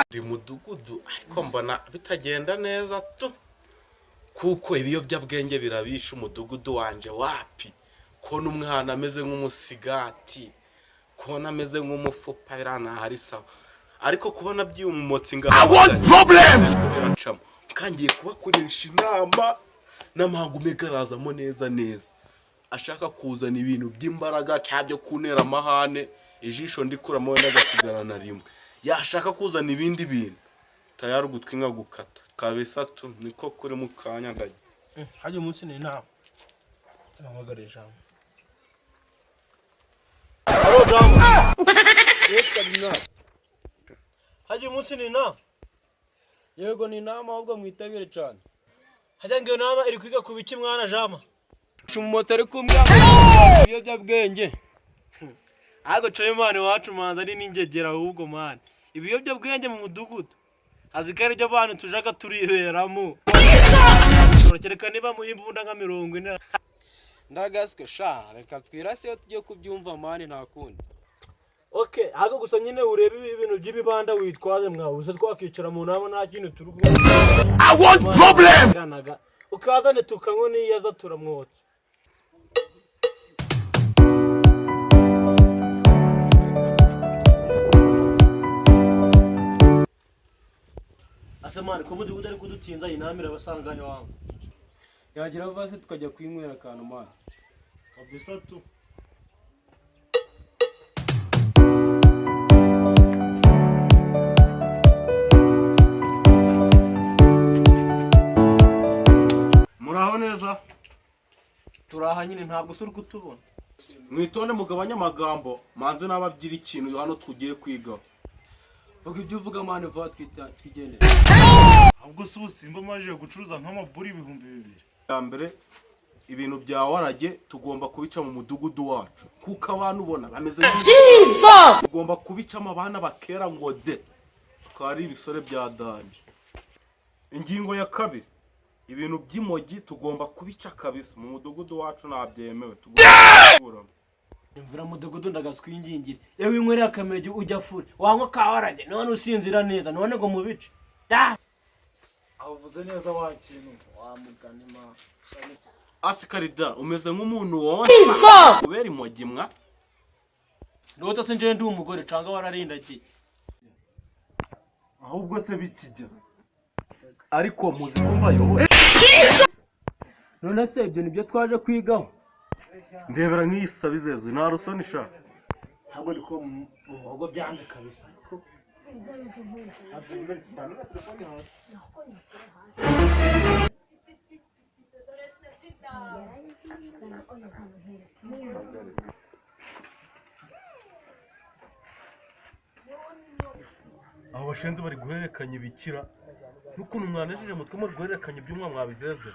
ndi mudugudu ariko mbona bitagenda neza tu kuko ibiyobyabwenge birabisha umudugudu wanje wapi kona umwana ameze nk'umusigati kona ameze nk'umufupa birana hari sawa ariko kubona by'umumotsi ngaho kangiye kubakoresha inama n'amahangu megarazamo neza ashaka kuzana ibintu by'imbaraga cyabyo kunera amahane ijisho ndikuramo n'agasigarana rimwe yashaka kuzana ibindi bintu tayari gutwinga gukata kabisa tu niko kuri mu kanya ndaje haje umunsi ni inama tsamagare jambo alo jambo yes kabina haje umunsi ni inama yego ni inama ahubwo mwitabire cyane hajya ngiyo nama iri kwiga kubiki mwana jama shumotse ari kumwe iyo byabwenge ago cyo Imana wacu manza ari ningegera ahubwo man ibiyobya bwenge mu mudugudu azikare byo abantu tujaga turiberamo kereka niba muhimbunda nka 40 ndagaske sha reka twirase yo tujye kubyumva man nta kundi okay ago gusa nyine urebe ibintu by'ibibanda witwaze mwawuze twakicara mu nama nta kintu turugo I want problem ukazane tukanywe niyaza turamwotse asemane ko mudugudu ari kudutinza inamira abasanga yawe yagira vase tukajya kwinywera kantu mana kabisa tu muraho neza turaha nyine ntabwo suri kutubona mwitonde mugabanya amagambo manze nababyira ikintu hano tugiye kwiga vuga ibyo uvuga mane vuba twigendera ahubwo se ubusimba maje gucuruza nk'amaburi 2000 ya mbere ibintu bya warage tugomba kubica mu mudugudu wacu kuko abantu ubona bameze Jesus tugomba kubicamo abana bakera ngo de kari ibisore bya danje ingingo ya kabiri ibintu by'imogi tugomba kubica kabisa mu mudugudu wacu nabyemewe tugomba imvura mudugudu ndagaswingingire yewe inkwere akamege ujya furi wanko kawarage none usinzira neza none ngo mubice avuze neza wakintu wamugane ma asikarida umeze nk'umuntu wonse kubera imogi mwa ndoto se nje ndi umugore canga wararindagiye ahubwo se bikijya ariko muzi ko mbayoboye none se ibyo nibyo twaje kwigaho ndebera nk'isabizeze nta rusoni sha ntabwo ndiko mu muhogo byanze kabisa abo bashenze bari guhererekanya ibikira n'ukuntu mwanejeje mutwe mu guhererekanya ibyumwa mwabizeze